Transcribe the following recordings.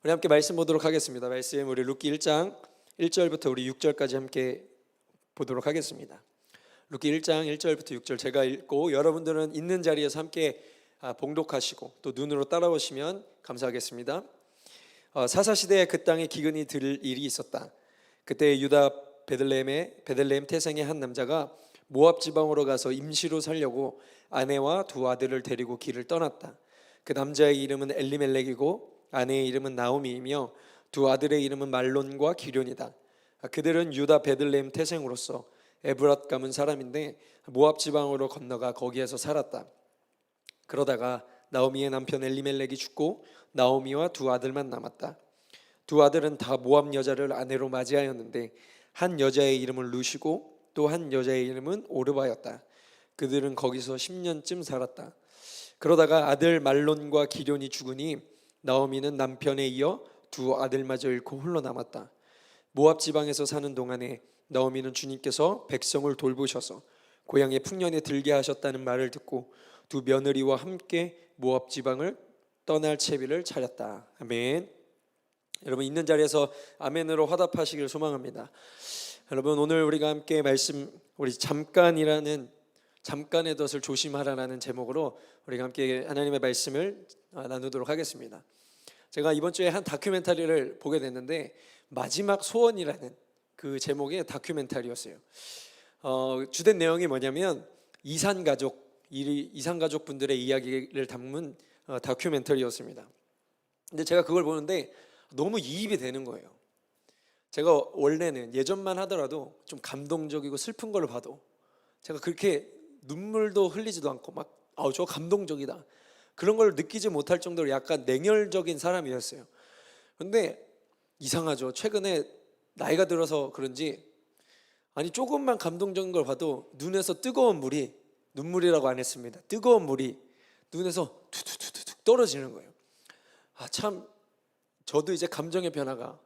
우리 함께 말씀 보도록 하겠습니다. 말씀 우리 룻기 1장 1절부터 우리 6절까지 함께 보도록 하겠습니다. 룻기 1장 1절부터 6절 제가 읽고 여러분들은 있는 자리에서 함께 봉독하시고 또 눈으로 따라오시면 감사하겠습니다. 사사시대에 그 땅에 기근이 들 일이 있었다. 그때 유다 베들레헴 태생의 한 남자가 모압 지방으로 가서 임시로 살려고 아내와 두 아들을 데리고 길을 떠났다. 그 남자의 이름은 엘리멜렉이고 아내의 이름은 나오미이며 두 아들의 이름은 말론과 기럐이다. 그들은 유다 베들레헴 태생으로서 에브랏 가문 사람인데 모압 지방으로 건너가 거기에서 살았다. 그러다가 나오미의 남편 엘리멜렉이 죽고 나오미와 두 아들만 남았다. 두 아들은 다 모압 여자를 아내로 맞이하였는데 한 여자의 이름은 룻이고 또 한 여자의 이름은 오르바였다. 그들은 거기서 10년쯤 살았다. 그러다가 아들 말론과 기럐이 죽으니 나오미는 남편에 이어 두 아들마저 잃고 홀로 남았다. 모압 지방에서 사는 동안에 나오미는 주님께서 백성을 돌보셔서 고향의 풍년에 들게 하셨다는 말을 듣고 두 며느리와 함께 모압 지방을 떠날 채비를 차렸다. 아멘. 여러분 있는 자리에서 아멘으로 화답하시길 소망합니다. 여러분 오늘 우리가 함께 말씀 우리 잠깐의 덫을 조심하라라는 제목으로 우리가 함께 하나님의 말씀을 나누도록 하겠습니다. 제가 이번 주에 한 다큐멘터리를 보게 됐는데 마지막 소원이라는 그 제목의 다큐멘터리였어요. 주된 내용이 뭐냐면 이산가족 분들의 이야기를 담은 다큐멘터리였습니다. 근데 제가 그걸 보는데 너무 이입이 되는 거예요. 제가 원래는 예전만 하더라도 좀 감동적이고 슬픈 걸 봐도 제가 그렇게 눈물도 흘리지도 않고 막 저 감동적이다 그런 걸 느끼지 못할 정도로 약간 냉혈적인 사람이었어요. 그런데 이상하죠. 최근에 나이가 들어서 그런지 조금만 감동적인 걸 봐도 눈에서 뜨거운 물이, 눈물이라고 안 했습니다, 뜨거운 물이 눈에서 툭툭툭툭 떨어지는 거예요. 참 저도 이제 감정의 변화가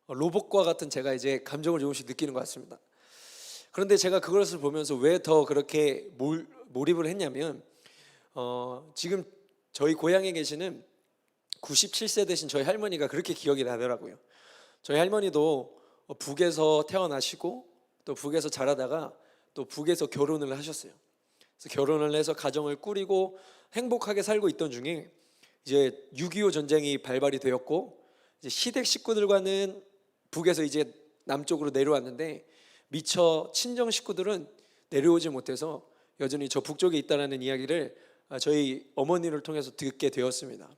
로봇과 같은 제가 이제 감정을 조금씩 느끼는 것 같습니다. 그런데 제가 그것을 보면서 왜 더 그렇게 몰입을 했냐면 지금 저희 고향에 계시는 97세 되신 저희 할머니가 그렇게 기억이 나더라고요. 저희 할머니도 북에서 태어나시고 또 북에서 자라다가 또 북에서 결혼을 하셨어요. 그래서 결혼을 해서 가정을 꾸리고 행복하게 살고 있던 중에 이제 6.25 전쟁이 발발이 되었고 이제 시댁 식구들과는 북에서 이제 남쪽으로 내려왔는데 미처 친정 식구들은 내려오지 못해서 여전히 저 북쪽에 있다라는 이야기를 저희 어머니를 통해서 듣게 되었습니다.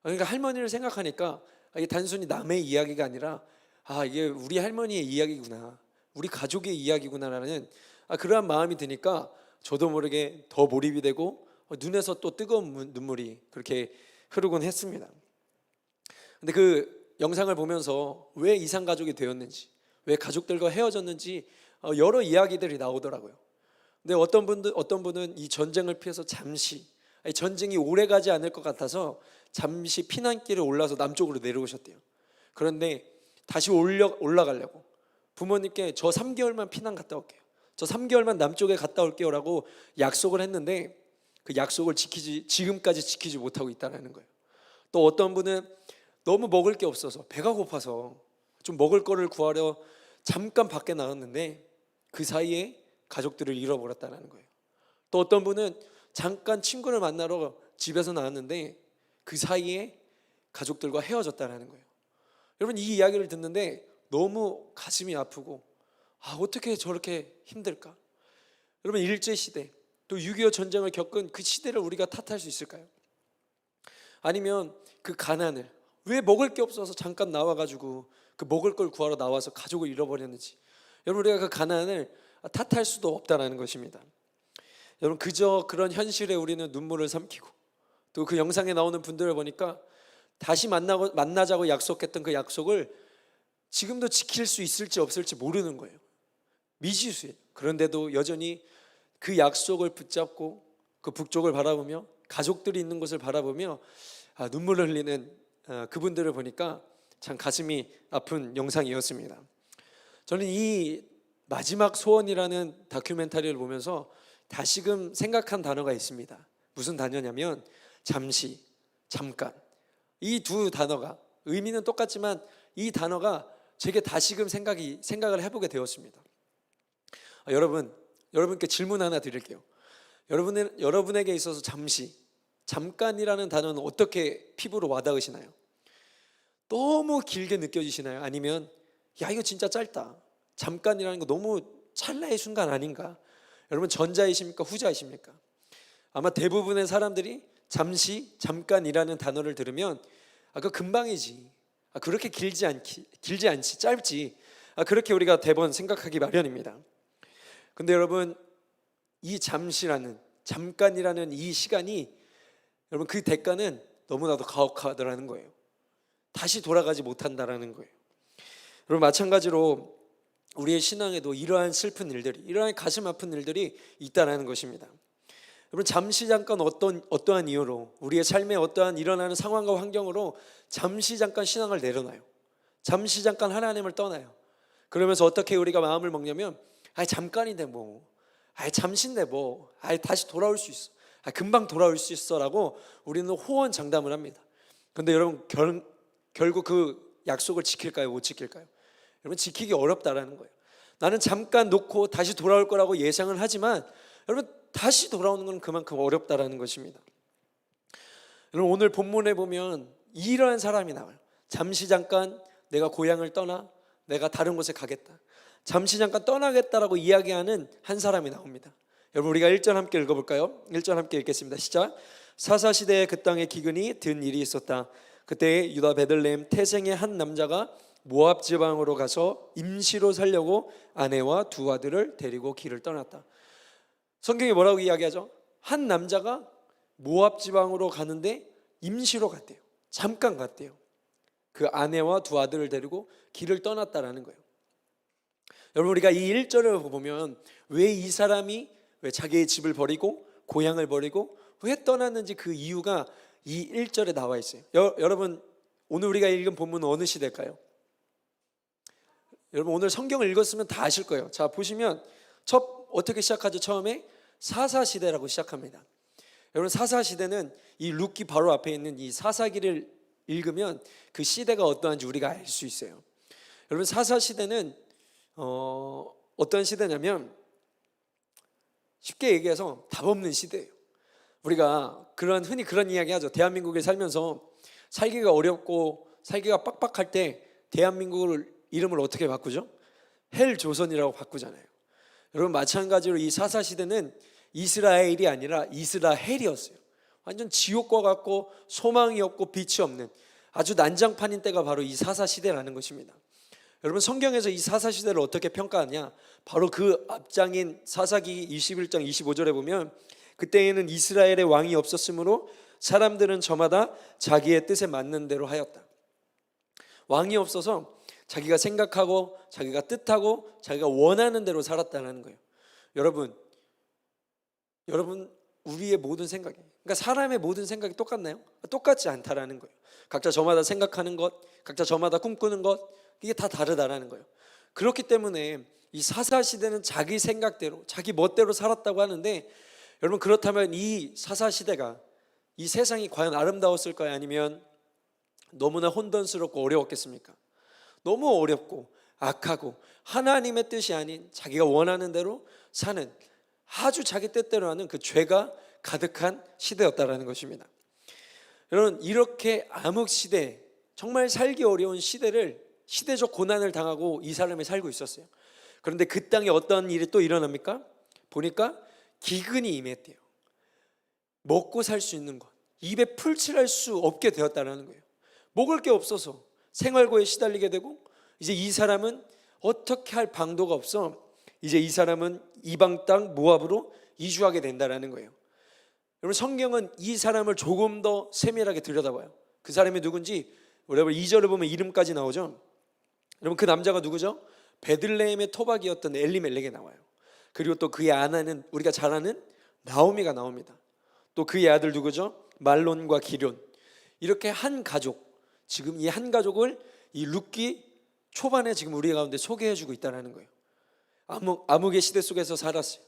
그러니까 할머니를 생각하니까 이게 단순히 남의 이야기가 아니라 이게 우리 할머니의 이야기구나, 우리 가족의 이야기구나라는 그러한 마음이 드니까 저도 모르게 더 몰입이 되고 눈에서 또 뜨거운 눈물이 그렇게 흐르곤 했습니다. 근데 그 영상을 보면서 왜 이산가족이 되었는지, 왜 가족들과 헤어졌는지 여러 이야기들이 나오더라고요. 근데 어떤 분은 이 전쟁을 피해서 잠시, 전쟁이 오래 가지 않을 것 같아서 잠시 피난길을 올라서 남쪽으로 내려오셨대요. 그런데 다시 올라가려고 부모님께 저 3개월만 피난 갔다 올게요, 저 3개월만 남쪽에 갔다 올게요 라고 약속을 했는데 그 약속을 지금까지 지키지 못하고 있다는 거예요. 또 어떤 분은 너무 먹을 게 없어서 배가 고파서 좀 먹을 거를 구하려 잠깐 밖에 나왔는데 그 사이에 가족들을 잃어버렸다는 거예요. 또 어떤 분은 잠깐 친구를 만나러 집에서 나왔는데 그 사이에 가족들과 헤어졌다는 거예요. 여러분 이 이야기를 듣는데 너무 가슴이 아프고 어떻게 저렇게 힘들까? 여러분 일제시대 또 6.25 전쟁을 겪은 그 시대를 우리가 탓할 수 있을까요? 아니면 그 가난을 왜 먹을 게 없어서 잠깐 나와가지고 그 먹을 걸 구하러 나와서 가족을 잃어버렸는지, 여러분 우리가 그 가난을 탓할 수도 없다는 것입니다. 여러분 그저 그런 현실에 우리는 눈물을 삼키고 또 그 영상에 나오는 분들을 보니까 다시 만나자고 약속했던 그 약속을 지금도 지킬 수 있을지 없을지 모르는 거예요. 미지수예요. 그런데도 여전히 그 약속을 붙잡고 그 북쪽을 바라보며 가족들이 있는 곳을 바라보며 눈물을 흘리는 그분들을 보니까 참 가슴이 아픈 영상이었습니다. 저는 이 마지막 소원이라는 다큐멘터리를 보면서 다시금 생각한 단어가 있습니다. 무슨 단어냐면 잠시, 잠깐. 이 두 단어가 의미는 똑같지만 이 단어가 제게 다시금 생각을 해보게 되었습니다. 여러분께 질문 하나 드릴게요. 여러분에게 있어서 잠깐이라는 단어는 어떻게 피부로 와닿으시나요? 너무 길게 느껴지시나요? 아니면 야, 이거 진짜 짧다, 잠깐이라는 거 너무 찰나의 순간 아닌가? 여러분 전자이십니까? 후자이십니까? 아마 대부분의 사람들이 잠깐이라는 단어를 들으면 그거 금방이지, 그렇게 길지 않지, 짧지, 그렇게 우리가 대번 생각하기 마련입니다. 근데 여러분, 이 잠깐이라는 이 시간이, 여러분 그 대가는 너무나도 가혹하다라는 거예요. 다시 돌아가지 못한다라는 거예요. 여러분 마찬가지로 우리의 신앙에도 이러한 슬픈 일들이, 이러한 가슴 아픈 일들이 있다라는 것입니다. 여러분 잠시 잠깐 어떠한 이유로 우리의 삶에 어떠한 일어나는 상황과 환경으로 잠시 잠깐 신앙을 내려놔요. 잠시 잠깐 하나님을 떠나요. 그러면서 어떻게 우리가 마음을 먹냐면 잠깐인데 뭐, 잠시인데 뭐, 다시 돌아올 수 있어, 금방 돌아올 수 있어라고 우리는 호언장담을 합니다. 근데 여러분 결국 그 약속을 지킬까요? 못 지킬까요? 여러분 지키기 어렵다라는 거예요. 나는 잠깐 놓고 다시 돌아올 거라고 예상을 하지만 여러분 다시 돌아오는 건 그만큼 어렵다라는 것입니다. 여러분 오늘 본문에 보면 이러한 사람이 나와요. 잠시 잠깐 내가 고향을 떠나 내가 다른 곳에 가겠다, 잠시 잠깐 떠나겠다라고 이야기하는 한 사람이 나옵니다. 여러분 우리가 1절 함께 읽어볼까요? 1절 함께 읽겠습니다. 시작. 사사시대에 그 땅에 기근이 든 일이 있었다. 그때 유다 베들레헴 태생의 한 남자가 모압 지방으로 가서 임시로 살려고 아내와 두 아들을 데리고 길을 떠났다. 성경이 뭐라고 이야기하죠? 한 남자가 모압 지방으로 가는데 임시로 갔대요. 잠깐 갔대요. 그 아내와 두 아들을 데리고 길을 떠났다라는 거예요. 여러분 우리가 이 1절을 보면 왜 이 사람이 왜 자기의 집을 버리고 고향을 버리고 왜 떠났는지 그 이유가 이 1절에 나와 있어요. 여러분 오늘 우리가 읽은 본문은 어느 시대일까요? 여러분 오늘 성경을 읽었으면 다 아실 거예요. 자 보시면 어떻게 시작하죠? 처음에 사사시대라고 시작합니다. 여러분 사사시대는 이 룻기 바로 앞에 있는 이 사사기를 읽으면 그 시대가 어떠한지 우리가 알 수 있어요. 여러분 사사시대는 어떤 시대냐면 쉽게 얘기해서 답 없는 시대예요. 우리가 흔히 그런 이야기 하죠. 대한민국에 살면서 살기가 어렵고 살기가 빡빡할 때 대한민국을 이름을 어떻게 바꾸죠? 헬조선이라고 바꾸잖아요. 여러분 마찬가지로 이 사사시대는 이스라엘이 아니라 이스라헬이었어요. 완전 지옥과 같고 소망이 없고 빛이 없는 아주 난장판인 때가 바로 이 사사시대라는 것입니다. 여러분 성경에서 이 사사시대를 어떻게 평가하냐? 바로 그 앞장인 사사기 21장 25절에 보면 그때에는 이스라엘의 왕이 없었으므로 사람들은 저마다 자기의 뜻에 맞는 대로 하였다. 왕이 없어서 자기가 생각하고 자기가 뜻하고 자기가 원하는 대로 살았다는 거예요. 여러분 우리의 모든 생각이, 그러니까 사람의 모든 생각이 똑같나요? 똑같지 않다라는 거예요. 각자 저마다 생각하는 것, 각자 저마다 꿈꾸는 것, 이게 다 다르다라는 거예요. 그렇기 때문에 이 사사시대는 자기 생각대로 자기 멋대로 살았다고 하는데, 여러분 그렇다면 이 사사시대가 이 세상이 과연 아름다웠을까요? 아니면 너무나 혼돈스럽고 어려웠겠습니까? 너무 어렵고 악하고 하나님의 뜻이 아닌 자기가 원하는 대로 사는, 아주 자기 뜻대로 하는 그 죄가 가득한 시대였다라는 것입니다. 여러분 이렇게 암흑시대, 정말 살기 어려운 시대적 고난을 당하고 이 사람이 살고 있었어요. 그런데 그 땅에 어떤 일이 또 일어납니까? 보니까 기근이 임했대요. 먹고 살 수 있는 것, 입에 풀칠할 수 없게 되었다는 거예요. 먹을 게 없어서 생활고에 시달리게 되고, 이제 이 사람은 어떻게 할 방도가 없어 이제 이 사람은 이방 땅 모압으로 이주하게 된다는 거예요. 여러분 성경은 이 사람을 조금 더 세밀하게 들여다봐요. 그 사람이 누군지 여러분 2절을 보면 이름까지 나오죠. 여러분 그 남자가 누구죠? 베들레헴의 토박이었던 엘리멜렉이 나와요. 그리고 또 그의 아내는 우리가 잘 아는 나오미가 나옵니다. 또 그의 아들 누구죠? 말론과 기럨. 이렇게 한 가족, 지금 이 한 가족을 이 룻기 초반에 지금 우리 가운데 소개해주고 있다는 거예요. 암흑의 시대 속에서 살았어요.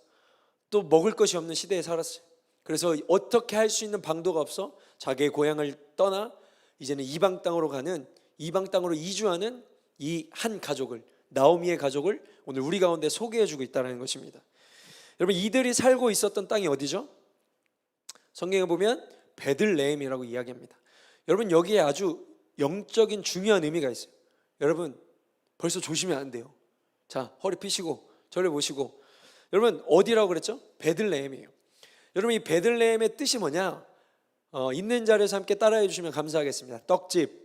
또 먹을 것이 없는 시대에 살았어요. 그래서 어떻게 할 수 있는 방도가 없어 자기의 고향을 떠나 이제는 이방 땅으로 가는 이방 땅으로 이주하는 이 한 가족을, 나오미의 가족을 오늘 우리 가운데 소개해주고 있다는 것입니다. 여러분, 이들이 살고 있었던 땅이 어디죠? 성경에 보면 베들레헴이라고 이야기합니다. 여러분, 여기에 아주 영적인 중요한 의미가 있어요. 여러분, 벌써 조심히 안 돼요. 자, 허리 펴시고 저를 보시고, 여러분 어디라고 그랬죠? 베들레헴이에요. 여러분, 이 베들레헴의 뜻이 뭐냐? 있는 자리에서 함께 따라해 주시면 감사하겠습니다. 떡집.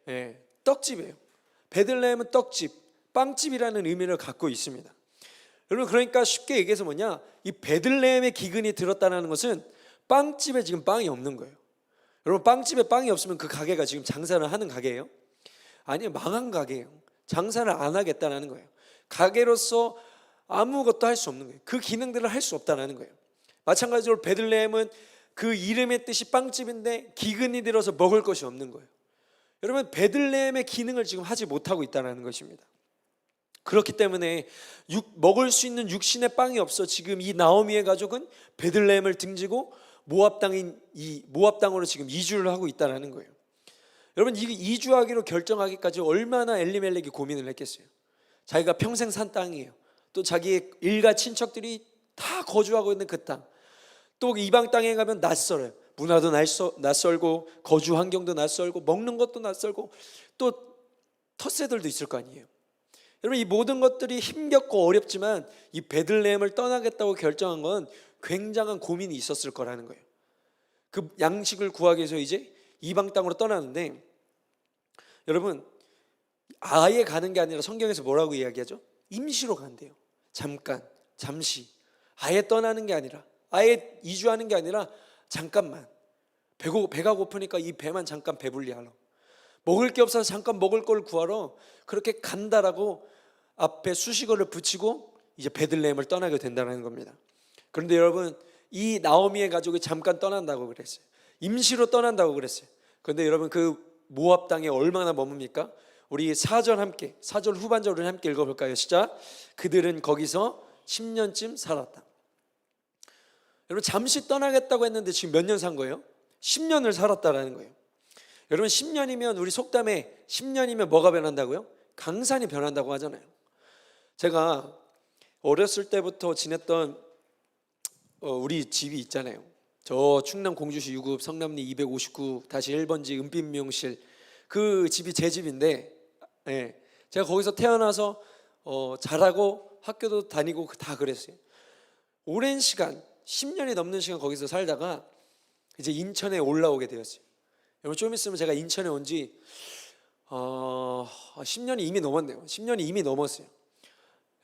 예, 떡집이에요. 베들레헴은 떡집, 빵집이라는 의미를 갖고 있습니다. 여러분, 그러니까 쉽게 얘기해서 뭐냐? 이 베들레헴의 기근이 들었다는 것은 빵집에 지금 빵이 없는 거예요. 여러분, 빵집에 빵이 없으면 그 가게가 지금 장사를 하는 가게예요? 아니요, 망한 가게예요. 장사를 안 하겠다는 거예요. 가게로서 아무것도 할 수 없는 거예요. 그 기능들을 할 수 없다는 거예요. 마찬가지로 베들레헴은 그 이름의 뜻이 빵집인데 기근이 들어서 먹을 것이 없는 거예요. 여러분, 베들레헴의 기능을 지금 하지 못하고 있다는 것입니다. 그렇기 때문에 먹을 수 있는 육신의 빵이 없어 지금 이 나오미의 가족은 베들레헴을 등지고 모압 땅으로 지금 이주를 하고 있다는 거예요. 여러분, 이주하기로 결정하기까지 얼마나 엘리멜렉이 고민을 했겠어요. 자기가 평생 산 땅이에요. 또 자기의 일가 친척들이 다 거주하고 있는 그 땅, 또 이방 땅에 가면 낯설어요. 문화도 낯설고 거주 환경도 낯설고 먹는 것도 낯설고 또 텃세들도 있을 거 아니에요. 여러분, 이 모든 것들이 힘겹고 어렵지만 이 베들레헴을 떠나겠다고 결정한 건 굉장한 고민이 있었을 거라는 거예요. 그 양식을 구하기 위해서 이제 이방 땅으로 떠나는데, 여러분, 아예 가는 게 아니라 성경에서 뭐라고 이야기하죠? 임시로 간대요. 잠깐, 잠시. 아예 떠나는 게 아니라, 아예 이주하는 게 아니라 잠깐만, 배가 고프니까 이 배만 잠깐 배불리하러, 먹을 게 없어서 잠깐 먹을 걸 구하러 그렇게 간다라고 앞에 수식어를 붙이고 이제 베들레헴을 떠나게 된다는 겁니다. 그런데 여러분, 이 나오미의 가족이 잠깐 떠난다고 그랬어요. 임시로 떠난다고 그랬어요. 그런데 여러분, 그 모압 땅에 얼마나 머뭅니까? 우리 4절 후반절을 함께 읽어볼까요? 시작. 그들은 거기서 10년쯤 살았다. 여러분, 잠시 떠나겠다고 했는데 지금 몇 년 산 거예요? 10년을 살았다라는 거예요. 여러분, 10년이면 우리 속담에 10년이면 뭐가 변한다고요? 강산이 변한다고 하잖아요. 제가 어렸을 때부터 지냈던 우리 집이 있잖아요. 저 충남 공주시 유급 성남리 259-1번지 은빛미용실, 그 집이 제 집인데, 예, 제가 거기서 태어나서 자라고 학교도 다니고 다 그랬어요. 오랜 시간, 10년이 넘는 시간 거기서 살다가 이제 인천에 올라오게 되었어요. 여러분, 좀 있으면 제가 인천에 온 지 10년이 이미 넘었네요. 10년이 이미 넘었어요.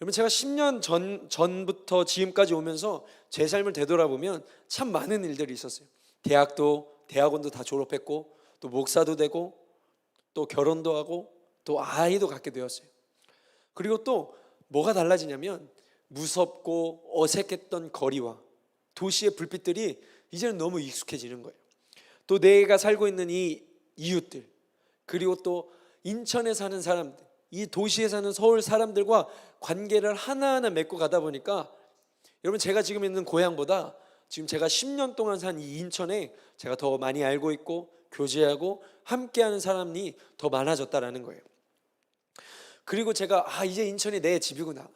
여러분, 제가 10년 전부터 지금까지 오면서 제 삶을 되돌아보면 참 많은 일들이 있었어요. 대학원도 다 졸업했고, 또 목사도 되고, 또 결혼도 하고, 또 아이도 갖게 되었어요. 그리고 또 뭐가 달라지냐면 무섭고 어색했던 거리와 도시의 불빛들이 이제는 너무 익숙해지는 거예요. 또 내가 살고 있는 이 이웃들, 그리고 또 인천에 사는 사람들, 이 도시에 사는 서울 사람들과 관계를 하나하나 맺고 가다 보니까, 여러분, 제가 지금 있는 고향보다 지금 제가 10년 동안 산 이 인천에 제가 더 많이 알고 있고 교제하고 함께하는 사람이 더 많아졌다라는 거예요. 그리고 제가 이제 인천이 내 집이구나,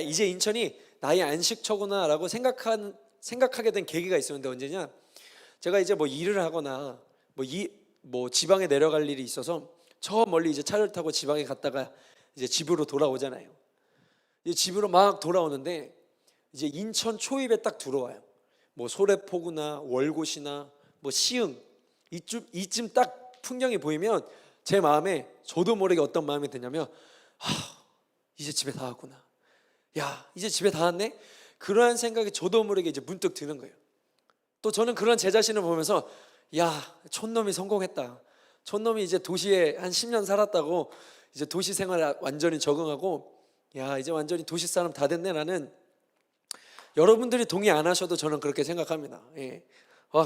이제 인천이 나의 안식처구나 라고 생각하게 된 계기가 있었는데, 언제냐? 제가 이제 뭐 일을 하거나 지방에 내려갈 일이 있어서 저 멀리 이제 차를 타고 지방에 갔다가 이제 집으로 돌아오잖아요. 이제 집으로 막 돌아오는데 이제 인천 초입에 딱 들어와요. 뭐 소래포구나 월곶이나 뭐 시흥, 이쯤 딱 풍경이 보이면 제 마음에 저도 모르게 어떤 마음이 드냐면, 이제 집에 다 왔구나, 야 이제 집에 다 왔네, 그러한 생각이 저도 모르게 이제 문득 드는 거예요. 또 저는 그런 제 자신을 보면서, 야 촌놈이 성공했다, 촌놈이 이제 도시에 한 10년 살았다고 이제 도시 생활에 완전히 적응하고, 야 이제 완전히 도시 사람 다 됐네. 라는, 여러분들이 동의 안 하셔도 저는 그렇게 생각합니다. 예.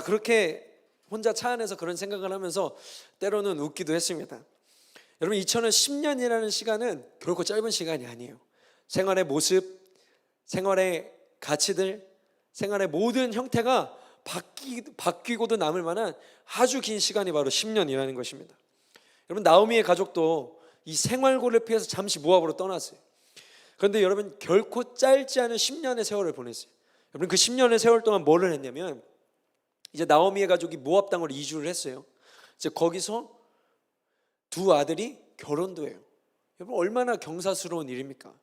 그렇게 혼자 차 안에서 그런 생각을 하면서 때로는 웃기도 했습니다. 여러분, 2010년이라는 시간은 결코 짧은 시간이 아니에요. 생활의 모습, 생활의 가치들, 생활의 모든 형태가 바뀌고도 남을 만한 아주 긴 시간이 바로 10년이라는 것입니다. 여러분 나오미의 가족도 이 생활고를 피해서 잠시 모압으로 떠났어요. 그런데 여러분 결코 짧지 않은 10년의 세월을 보냈어요. 여러분 그 10년의 세월 동안 뭐를 했냐면 이제 나오미의 가족이 모압 땅으로 이주를 했어요. 이제 거기서 두 아들이 결혼도 해요. 여러분 얼마나 경사스러운 일입니까?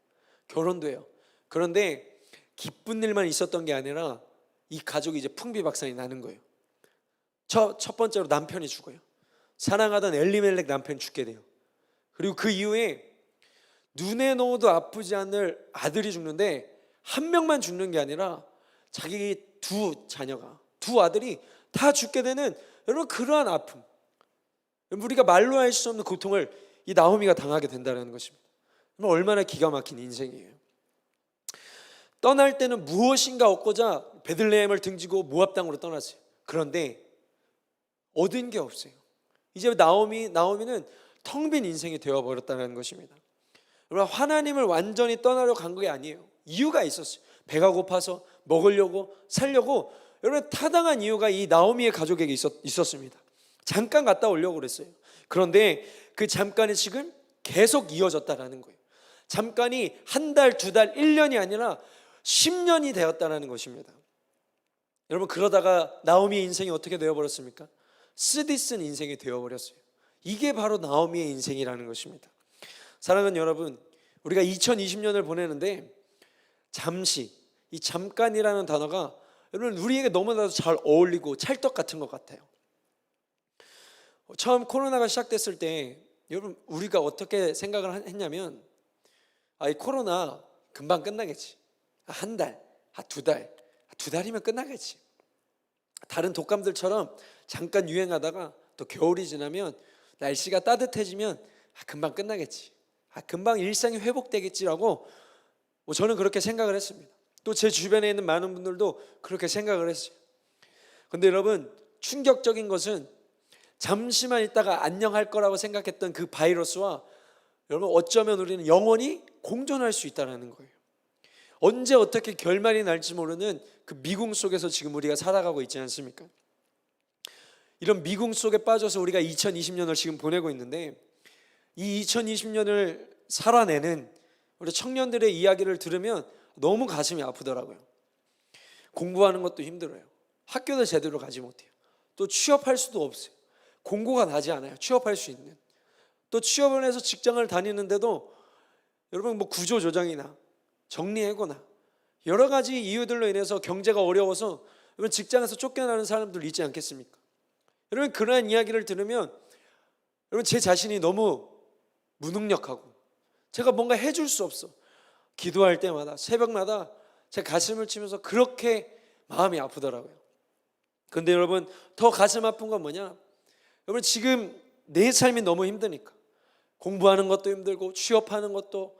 결혼도 해요. 그런데 기쁜 일만 있었던 게 아니라 이 가족이 이제 풍비박산이 나는 거예요. 첫 번째로 남편이 죽어요. 사랑하던 엘리멜렉 남편이 죽게 돼요. 그리고 그 이후에 눈에 넣어도 아프지 않을 아들이 죽는데 한 명만 죽는 게 아니라 자기 두 자녀가, 두 아들이 다 죽게 되는 여러분 그러한 아픔, 우리가 말로 할 수 없는 고통을 이 나오미가 당하게 된다는 것입니다. 얼마나 기가 막힌 인생이에요. 떠날 때는 무엇인가 얻고자 베들레헴을 등지고 모압 땅으로 떠났어요. 그런데 얻은 게 없어요. 이제 나오미는 텅 빈 인생이 되어버렸다는 것입니다. 여러분 하나님을 완전히 떠나려 간 게 아니에요. 이유가 있었어요. 배가 고파서 먹으려고 살려고 여러분 타당한 이유가 이 나오미의 가족에게 있었습니다. 잠깐 갔다 오려고 그랬어요. 그런데 그 잠깐이 지금 계속 이어졌다라는 거예요. 잠깐이 한 달, 두 달, 1년이 아니라 10년이 되었다는 것입니다. 여러분 그러다가 나오미의 인생이 어떻게 되어버렸습니까? 쓰디쓴 인생이 되어버렸어요. 이게 바로 나오미의 인생이라는 것입니다. 사랑하는 여러분, 우리가 2020년을 보내는데 잠시, 이 잠깐이라는 단어가 여러분 우리에게 너무나도 잘 어울리고 찰떡 같은 것 같아요. 처음 코로나가 시작됐을 때 여러분 우리가 어떻게 생각을 했냐면 이 코로나 금방 끝나겠지. 한 달, 두 달, 두 달이면 끝나겠지. 다른 독감들처럼 잠깐 유행하다가 또 겨울이 지나면 날씨가 따뜻해지면 금방 끝나겠지. 금방 일상이 회복되겠지라고 저는 그렇게 생각을 했습니다. 또 제 주변에 있는 많은 분들도 그렇게 생각을 했어요. 그런데 여러분 충격적인 것은 잠시만 있다가 안녕할 거라고 생각했던 그 바이러스와 여러분 어쩌면 우리는 영원히 공존할 수 있다는 거예요. 언제 어떻게 결말이 날지 모르는 그 미궁 속에서 지금 우리가 살아가고 있지 않습니까? 이런 미궁 속에 빠져서 우리가 2020년을 지금 보내고 있는데 이 2020년을 살아내는 우리 청년들의 이야기를 들으면 너무 가슴이 아프더라고요. 공부하는 것도 힘들어요. 학교도 제대로 가지 못해요. 또 취업할 수도 없어요. 공고가 나지 않아요. 취업할 수 있는. 또 취업을 해서 직장을 다니는데도 여러분 구조조정이나 정리해거나 여러 가지 이유들로 인해서 경제가 어려워서 여러분 직장에서 쫓겨나는 사람들 있지 않겠습니까? 여러분 그러한 이야기를 들으면 여러분 제 자신이 너무 무능력하고 제가 뭔가 해줄 수 없어. 기도할 때마다 새벽마다 제 가슴을 치면서 그렇게 마음이 아프더라고요. 그런데 여러분 더 가슴 아픈 건 뭐냐? 여러분 지금 내 삶이 너무 힘드니까 공부하는 것도 힘들고 취업하는 것도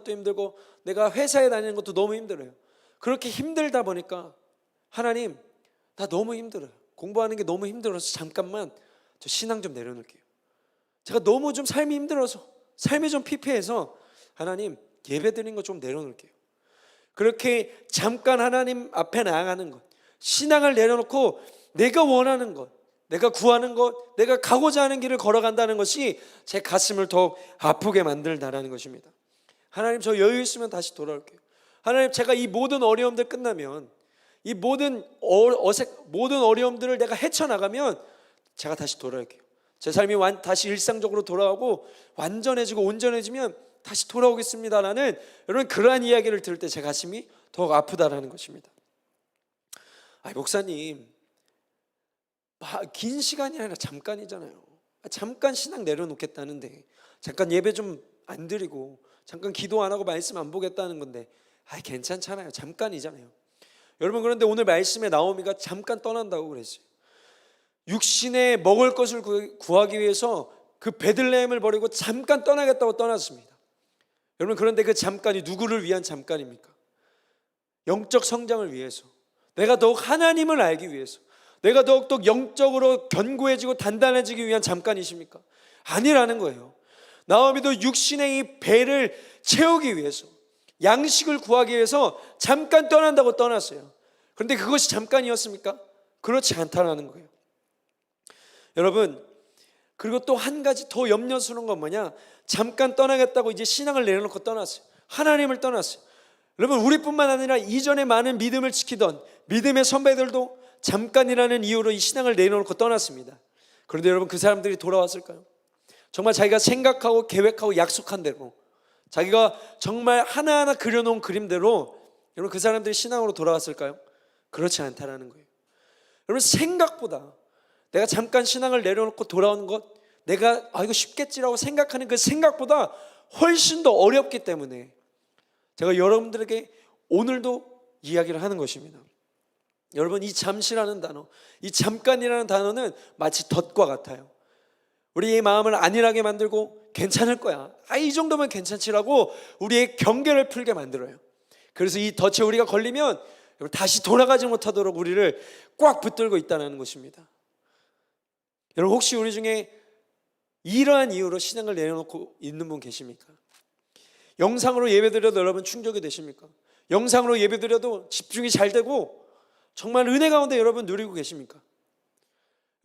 힘들고 내가 회사에 다니는 것도 너무 힘들어요. 그렇게 힘들다 보니까 하나님 나 너무 힘들어요. 공부하는 게 너무 힘들어서 잠깐만 저 신앙 좀 내려놓을게요. 제가 너무 좀 삶이 힘들어서 삶이 좀 피폐해서 하나님 예배 드리는 거 좀 내려놓을게요. 그렇게 잠깐 하나님 앞에 나아가는 것, 신앙을 내려놓고 내가 원하는 것, 내가 구하는 것, 내가 가고자 하는 길을 걸어간다는 것이 제 가슴을 더욱 아프게 만들다라는 것입니다. 하나님 저 여유 있으면 다시 돌아올게요. 하나님 제가 이 모든 어려움들 끝나면 이 모든 어려움들을 내가 헤쳐나가면 제가 다시 돌아올게요. 제 삶이 다시 일상적으로 돌아오고 완전해지고 온전해지면 다시 돌아오겠습니다라는 여러분 그러한 이야기를 들을 때 제 가슴이 더욱 아프다라는 것입니다. 목사님 긴 시간이 아니라 잠깐이잖아요. 잠깐 신앙 내려놓겠다는데 잠깐 예배 좀 안 드리고 잠깐 기도 안 하고 말씀 안 보겠다는 건데 괜찮잖아요. 잠깐이잖아요. 여러분 그런데 오늘 말씀에 나오미가 잠깐 떠난다고 그랬어요. 육신에 먹을 것을 구하기 위해서 그 베들레헴을 버리고 잠깐 떠나겠다고 떠났습니다. 여러분 그런데 그 잠깐이 누구를 위한 잠깐입니까? 영적 성장을 위해서, 내가 더욱 하나님을 알기 위해서, 내가 더욱더 영적으로 견고해지고 단단해지기 위한 잠깐이십니까? 아니라는 거예요. 나오미도 육신의 이 배를 채우기 위해서, 양식을 구하기 위해서 잠깐 떠난다고 떠났어요. 그런데 그것이 잠깐이었습니까? 그렇지 않다라는 거예요. 여러분 그리고 또 한 가지 더 염려스러운 건 뭐냐? 잠깐 떠나겠다고 이제 신앙을 내려놓고 떠났어요. 하나님을 떠났어요. 여러분, 우리뿐만 아니라 이전에 많은 믿음을 지키던 믿음의 선배들도 잠깐이라는 이유로 이 신앙을 내려놓고 떠났습니다. 그런데 여러분, 그 사람들이 돌아왔을까요? 정말 자기가 생각하고 계획하고 약속한 대로, 자기가 정말 하나하나 그려놓은 그림대로 여러분, 그 사람들이 신앙으로 돌아왔을까요? 그렇지 않다라는 거예요. 여러분, 생각보다 내가 잠깐 신앙을 내려놓고 돌아오는 것, 내가 이거 쉽겠지라고 생각하는 그 생각보다 훨씬 더 어렵기 때문에 제가 여러분들에게 오늘도 이야기를 하는 것입니다. 여러분, 이 잠시라는 단어, 이 잠깐이라는 단어는 마치 덫과 같아요. 우리의 마음을 안일하게 만들고 괜찮을 거야, 이 정도면 괜찮지라고 우리의 경계를 풀게 만들어요. 그래서 이 덫에 우리가 걸리면 다시 돌아가지 못하도록 우리를 꽉 붙들고 있다는 것입니다. 여러분, 혹시 우리 중에 이러한 이유로 신앙을 내려놓고 있는 분 계십니까? 영상으로 예배드려도 여러분 충족이 되십니까? 영상으로 예배드려도 집중이 잘 되고 정말 은혜 가운데 여러분 누리고 계십니까?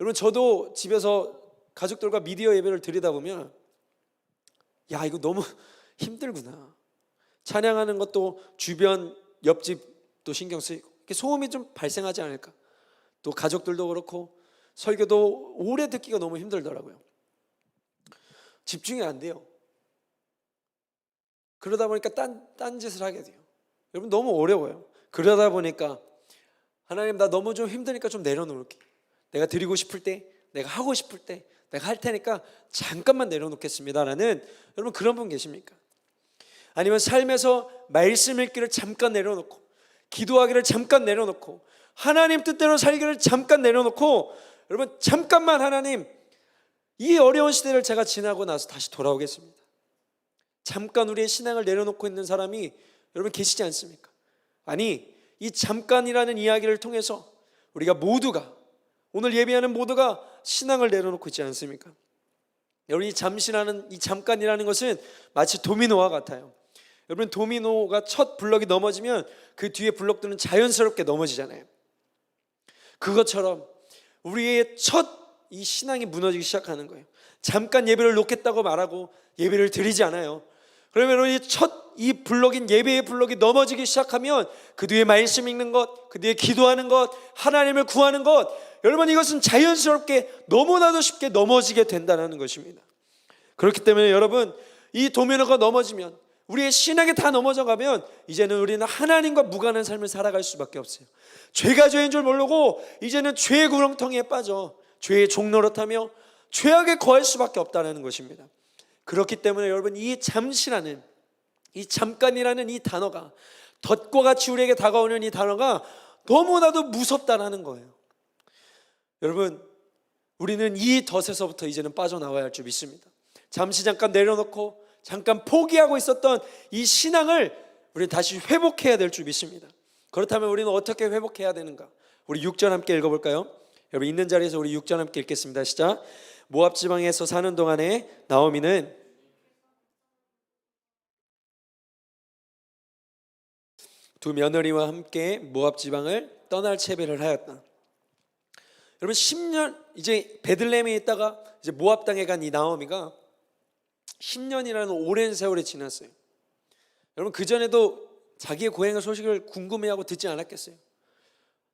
여러분, 저도 집에서 가족들과 미디어 예배를 드리다 보면 이거 너무 힘들구나. 찬양하는 것도 주변 옆집도 신경 쓰이고 소음이 좀 발생하지 않을까. 또 가족들도 그렇고 설교도 오래 듣기가 너무 힘들더라고요. 집중이 안 돼요. 그러다 보니까 딴 짓을 하게 돼요. 여러분, 너무 어려워요. 그러다 보니까 하나님, 나 너무 좀 힘드니까 좀 내려놓을게. 내가 드리고 싶을 때, 내가 하고 싶을 때 내가 할 테니까 잠깐만 내려놓겠습니다라는 여러분, 그런 분 계십니까? 아니면 삶에서 말씀 읽기를 잠깐 내려놓고, 기도하기를 잠깐 내려놓고, 하나님 뜻대로 살기를 잠깐 내려놓고, 여러분, 잠깐만 하나님, 이 어려운 시대를 제가 지나고 나서 다시 돌아오겠습니다. 잠깐 우리의 신앙을 내려놓고 있는 사람이 여러분 계시지 않습니까? 아니, 이 잠깐이라는 이야기를 통해서 우리가 모두가, 오늘 예배하는 모두가 신앙을 내려놓고 있지 않습니까? 여러분, 이 잠깐이라는 것은 마치 도미노와 같아요. 여러분, 도미노가 첫 블럭이 넘어지면 그 뒤에 블럭들은 자연스럽게 넘어지잖아요. 그것처럼 우리의 첫 이 신앙이 무너지기 시작하는 거예요. 잠깐 예배를 놓겠다고 말하고 예배를 드리지 않아요. 그러면 이 블럭인 예배의 블럭이 넘어지기 시작하면 그 뒤에 말씀 읽는 것, 그 뒤에 기도하는 것, 하나님을 구하는 것, 여러분, 이것은 자연스럽게 너무나도 쉽게 넘어지게 된다는 것입니다. 그렇기 때문에 여러분, 이 도미노가 넘어지면, 우리의 신앙이 다 넘어져가면 이제는 우리는 하나님과 무관한 삶을 살아갈 수밖에 없어요. 죄가 죄인 줄 모르고 이제는 죄의 구렁텅이에 빠져 죄의 종노릇하며 죄악에 거할 수밖에 없다는 것입니다. 그렇기 때문에 여러분, 이 잠시라는, 이 잠깐이라는 이 단어가, 덫과 같이 우리에게 다가오는 이 단어가 너무나도 무섭다는 거예요. 여러분, 우리는 이 덫에서부터 이제는 빠져나와야 할 줄 믿습니다. 잠시 잠깐 내려놓고 잠깐 포기하고 있었던 이 신앙을 우리는 다시 회복해야 될 줄 믿습니다. 그렇다면 우리는 어떻게 회복해야 되는가? 우리 6절 함께 읽어볼까요? 여러분, 있는 자리에서 우리 6절 함께 읽겠습니다. 시작. 모압 지방에서 사는 동안에 나오미는 두 며느리와 함께 모압 지방을 떠날 채배를 하였다. 여러분, 10년 이제 베들레헴에 있다가 이제 모압 땅에 간 이 나오미가 10년이라는 오랜 세월이 지났어요. 여러분, 그 전에도 자기의 고향의 소식을 궁금해하고 듣지 않았겠어요?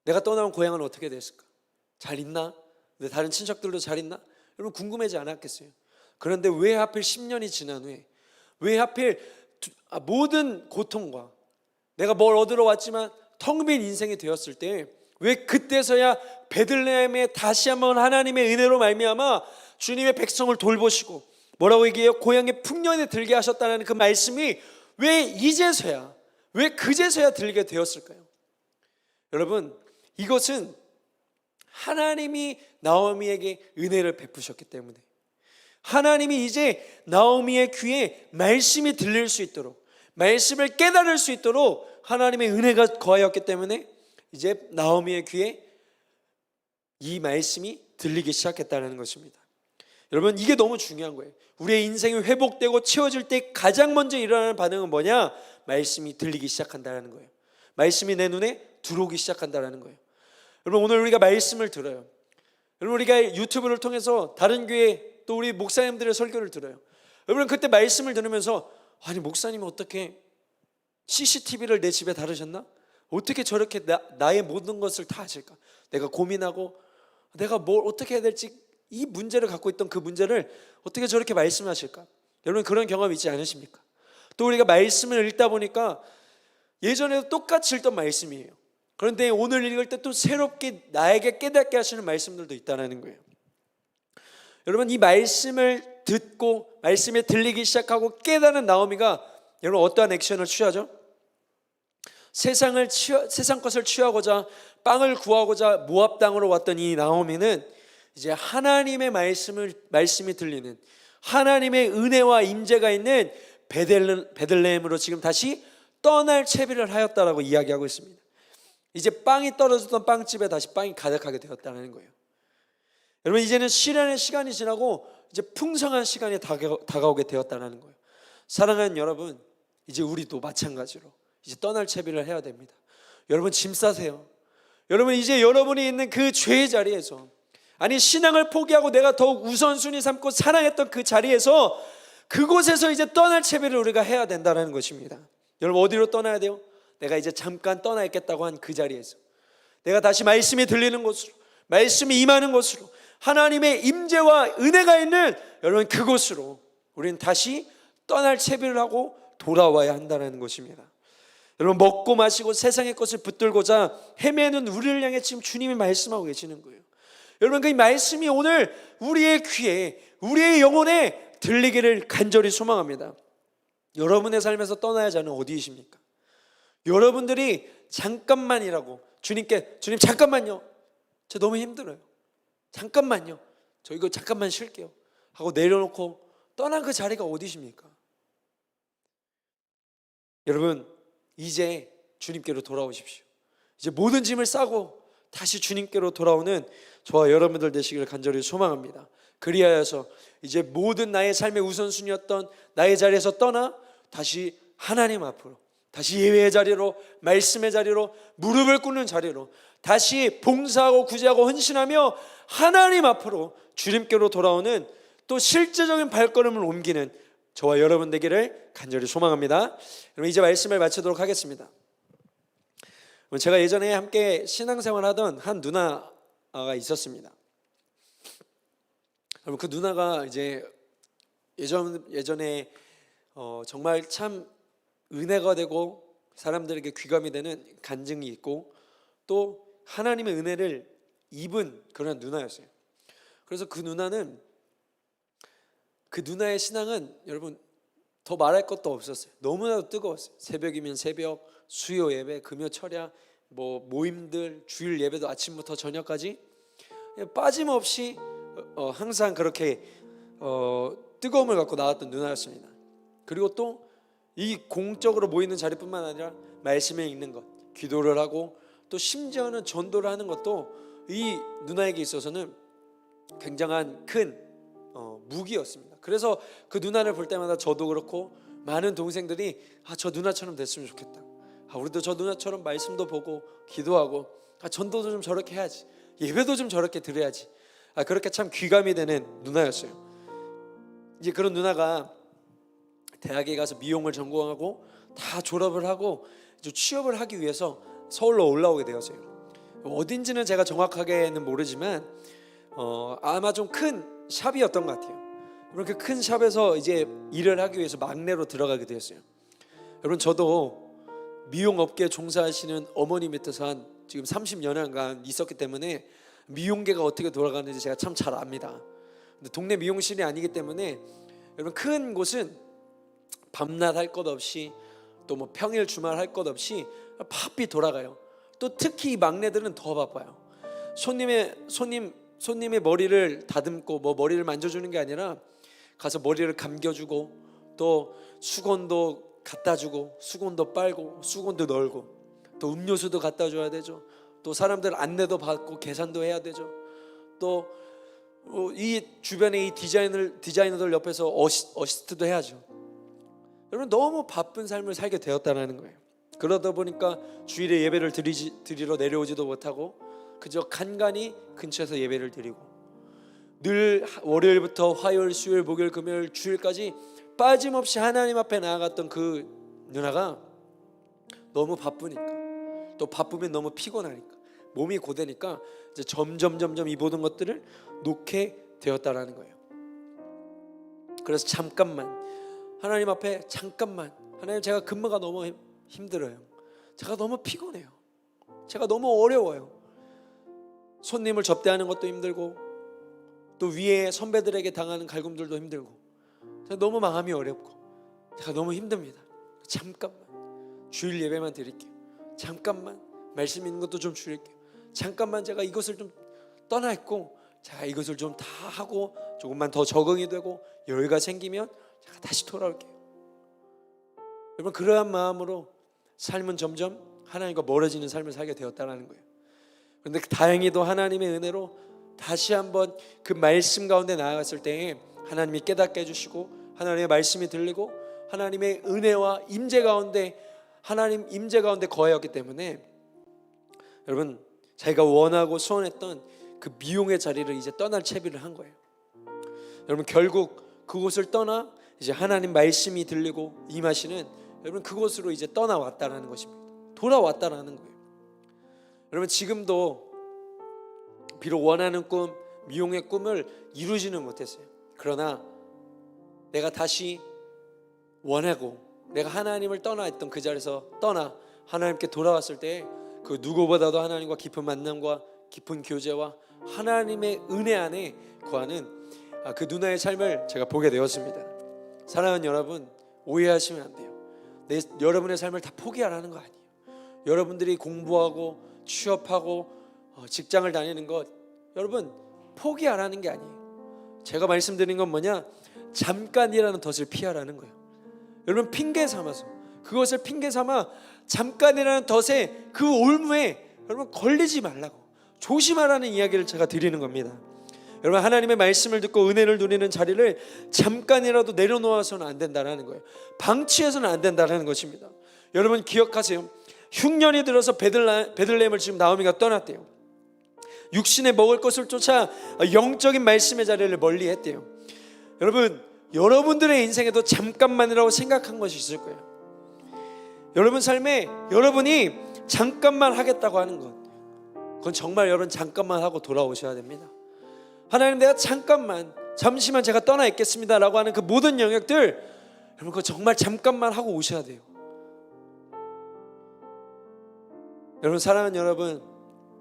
내가 떠나온 고향은 어떻게 됐을까? 잘 있나? 내 다른 친척들도 잘 있나? 여러분, 궁금하지 않았겠어요? 그런데 왜 하필 10년이 지난 후에, 왜 하필 모든 고통과 내가 뭘 얻으러 왔지만 텅 빈 인생이 되었을 때 왜 그때서야 베들레헴에 다시 한번 하나님의 은혜로 말미암아 주님의 백성을 돌보시고, 뭐라고 얘기해요? 고향의 풍년에 들게 하셨다는 그 말씀이 왜 이제서야, 왜 그제서야 들게 되었을까요? 여러분, 이것은 하나님이 나오미에게 은혜를 베푸셨기 때문에, 하나님이 이제 나오미의 귀에 말씀이 들릴 수 있도록, 말씀을 깨달을 수 있도록 하나님의 은혜가 거하였기 때문에 이제 나오미의 귀에 이 말씀이 들리기 시작했다는 것입니다. 여러분, 이게 너무 중요한 거예요. 우리의 인생이 회복되고 채워질 때 가장 먼저 일어나는 반응은 뭐냐? 말씀이 들리기 시작한다는 거예요. 말씀이 내 눈에 들어오기 시작한다는 거예요. 여러분, 오늘 우리가 말씀을 들어요. 여러분, 우리가 유튜브를 통해서 다른 교회 또 우리 목사님들의 설교를 들어요. 여러분 그때 말씀을 들으면서 아니 목사님이 어떻게 CCTV를 내 집에 달으셨나? 어떻게 저렇게 나의 모든 것을 다 아실까? 내가 고민하고 내가 뭘 어떻게 해야 될지 이 문제를 갖고 있던 그 문제를 어떻게 저렇게 말씀하실까? 여러분 그런 경험 있지 않으십니까? 또 우리가 말씀을 읽다 보니까 예전에도 똑같이 읽던 말씀이에요. 그런데 오늘 읽을 때 또 새롭게 나에게 깨닫게 하시는 말씀들도 있다는 거예요. 여러분 이 말씀을 듣고 말씀에 들리기 시작하고 깨닫는 나오미가 여러분 어떠한 액션을 취하죠? 세상 것을 취하고자 빵을 구하고자 모압 땅으로 왔던 이 나오미는 이제 하나님의 말씀이 들리는 하나님의 은혜와 임재가 있는 베들레헴으로 지금 다시 떠날 채비를 하였다라고 이야기하고 있습니다. 이제 빵이 떨어졌던 빵집에 다시 빵이 가득하게 되었다는 거예요. 여러분 이제는 시련의 시간이 지나고 이제 풍성한 시간이 다가오게 되었다는 거예요. 사랑하는 여러분, 이제 우리도 마찬가지로 이제 떠날 채비를 해야 됩니다. 여러분 짐 싸세요. 여러분 이제 여러분이 있는 그 죄의 자리에서, 아니 신앙을 포기하고 내가 더욱 우선순위 삼고 사랑했던 그 자리에서, 그곳에서 이제 떠날 채비를 우리가 해야 된다는 것입니다. 여러분 어디로 떠나야 돼요? 내가 이제 잠깐 떠나 있겠다고 한 그 자리에서 내가 다시 말씀이 들리는 곳으로, 말씀이 임하는 곳으로, 하나님의 임재와 은혜가 있는 여러분 그곳으로 우리는 다시 떠날 채비를 하고 돌아와야 한다는 것입니다. 여러분 먹고 마시고 세상의 것을 붙들고자 헤매는 우리를 향해 지금 주님이 말씀하고 계시는 거예요. 여러분 그 말씀이 오늘 우리의 귀에, 우리의 영혼에 들리기를 간절히 소망합니다. 여러분의 삶에서 떠나야 하는 어디이십니까? 여러분들이 잠깐만이라고 주님께, 주님 잠깐만요, 저 너무 힘들어요, 잠깐만요, 저 이거 잠깐만 쉴게요 하고 내려놓고 떠난 그 자리가 어디십니까? 여러분 이제 주님께로 돌아오십시오. 이제 모든 짐을 싸고 다시 주님께로 돌아오는 저와 여러분들 되시기를 간절히 소망합니다. 그리하여서 이제 모든 나의 삶의 우선순위였던 나의 자리에서 떠나 다시 하나님 앞으로, 다시 예배의 자리로, 말씀의 자리로, 무릎을 꿇는 자리로, 다시 봉사하고 구제하고 헌신하며 하나님 앞으로 주님께로 돌아오는 또 실제적인 발걸음을 옮기는 저와 여러분 되기를 간절히 소망합니다. 여러분 이제 말씀을 마치도록 하겠습니다. 제가 예전에 함께 신앙생활 하던 한 누나가 있었습니다. 여러분 그 누나가 이제 예전에 정말 참 은혜가 되고 사람들에게 귀감이 되는 간증이 있고 또 하나님의 은혜를 입은 그런 누나였어요. 그래서 그 누나의 신앙은 여러분 더 말할 것도 없었어요. 너무나도 뜨거웠어요. 새벽이면 새벽, 수요 예배, 금요 철야, 모임들, 주일 예배도 아침부터 저녁까지 빠짐없이 항상 그렇게 뜨거움을 갖고 나왔던 누나였습니다. 그리고 또 이 공적으로 모이는 자리뿐만 아니라 말씀에 읽는 것, 기도를 하고 또 심지어는 전도를 하는 것도 이 누나에게 있어서는 굉장한 큰 무기였습니다. 그래서 그 누나를 볼 때마다 저도 그렇고 많은 동생들이 저 누나처럼 됐으면 좋겠다, 우리도 저 누나처럼 말씀도 보고 기도하고 전도도 좀 저렇게 해야지, 예배도 좀 저렇게 드려야지, 그렇게 참 귀감이 되는 누나였어요. 이제 그런 누나가 대학에 가서 미용을 전공하고 다 졸업을 하고 이제 취업을 하기 위해서 서울로 올라오게 되었어요. 어딘지는 제가 정확하게는 모르지만 아마 좀 큰 샵이었던 것 같아요. 그렇게 큰 샵에서 이제 일을 하기 위해서 막내로 들어가게 되었어요. 여러분 저도 미용업계에 종사하시는 어머니 밑에서 한 지금 30년간 있었기 때문에 미용계가 어떻게 돌아가는지 제가 참 잘 압니다. 근데 동네 미용실이 아니기 때문에 여러분 큰 곳은 밤낮 할 것 없이 또 평일 주말 할 것 없이 바삐 돌아가요. 또 특히 이 막내들은 더 바빠요. 손님의 머리를 다듬고 머리를 만져주는 게 아니라 가서 머리를 감겨주고 또 수건도 갖다주고 수건도 빨고 수건도 널고 또 음료수도 갖다줘야 되죠. 또 사람들 안내도 받고 계산도 해야 되죠. 또 이 주변에 이 디자이너들 옆에서 어시스트도 해야죠. 여러분 너무 바쁜 삶을 살게 되었다는 거예요. 그러다 보니까 주일에 예배를 드리러 내려오지도 못하고 그저 간간히 근처에서 예배를 드리고 늘 월요일부터 화요일, 수요일, 목요일, 금요일, 주일까지 빠짐없이 하나님 앞에 나아갔던 그 누나가 너무 바쁘니까, 또 바쁘면 너무 피곤하니까, 몸이 고되니까 이제 점점 이 모든 것들을 놓게 되었다라는 거예요. 그래서 잠깐만 하나님 앞에 잠깐만, 하나님 제가 근무가 너무 힘들어요. 제가 너무 피곤해요. 제가 너무 어려워요. 손님을 접대하는 것도 힘들고 또 위에 선배들에게 당하는 갈굼들도 힘들고 제가 너무 마음이 어렵고 제가 너무 힘듭니다. 잠깐만 주일 예배만 드릴게요. 잠깐만 말씀 있는 것도 좀 줄일게요. 잠깐만 제가 이것을 좀 떠나 있고 제가 이것을 좀 다 하고 조금만 더 적응이 되고 여유가 생기면 제가 다시 돌아올게요. 여러분, 그러한 마음으로 삶은 점점 하나님과 멀어지는 삶을 살게 되었다는 거예요. 그런데 다행히도 하나님의 은혜로 다시 한번 그 말씀 가운데 나아갔을 때에 하나님이 깨닫게 해주시고 하나님의 말씀이 들리고 하나님의 은혜와 임재 가운데, 하나님 임재 가운데 거하였기 때문에 여러분, 자기가 원하고 소원했던 그 미용의 자리를 이제 떠날 채비를 한 거예요. 여러분, 결국 그곳을 떠나 이제 하나님 말씀이 들리고 임하시는, 여러분, 그곳으로 이제 떠나왔다라는 것입니다. 돌아왔다라는 거예요. 여러분, 지금도 비록 원하는 꿈, 미용의 꿈을 이루지는 못했어요. 그러나 내가 다시 원하고 내가 하나님을 떠나 있던 그 자리에서 떠나 하나님께 돌아왔을 때 그 누구보다도 하나님과 깊은 만남과 깊은 교제와 하나님의 은혜 안에 거하는 그 누나의 삶을 제가 보게 되었습니다. 사랑하는 여러분, 오해하시면 안 돼요. 여러분의 삶을 다 포기하라는 거 아니에요. 여러분들이 공부하고 취업하고 직장을 다니는 것, 여러분 포기하라는 게 아니에요. 제가 말씀드린 건 뭐냐, 잠깐이라는 덫을 피하라는 거예요. 여러분, 핑계 삼아서, 그것을 핑계 삼아 잠깐이라는 덫에, 그 올무에 여러분 걸리지 말라고, 조심하라는 이야기를 제가 드리는 겁니다. 여러분, 하나님의 말씀을 듣고 은혜를 누리는 자리를 잠깐이라도 내려놓아서는 안 된다는 거예요. 방치해서는 안 된다는 것입니다. 여러분 기억하세요. 흉년이 들어서 베들레헴을 지금 나오미가 떠났대요. 육신에 먹을 것을 쫓아 영적인 말씀의 자리를 멀리 했대요. 여러분, 여러분들의 인생에도 잠깐만이라고 생각한 것이 있을 거예요. 여러분 삶에 여러분이 잠깐만 하겠다고 하는 것, 그건 정말 여러분 잠깐만 하고 돌아오셔야 됩니다. 하나님, 내가 잠시만 제가 떠나 있겠습니다 라고 하는 그 모든 영역들, 여러분 그거 정말 잠깐만 하고 오셔야 돼요. 여러분, 사랑하는 여러분,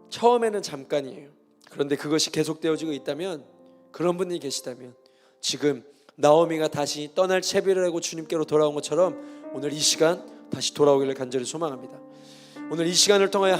처음에는 잠깐이에요. 그런데 그것이 계속되어지고 있다면, 그런 분이 계시다면 지금 나오미가 다시 떠날 채비를 하고 주님께로 돌아온 것처럼 오늘 이 시간 다시 돌아오기를 간절히 소망합니다. 오늘 이 시간을 통하여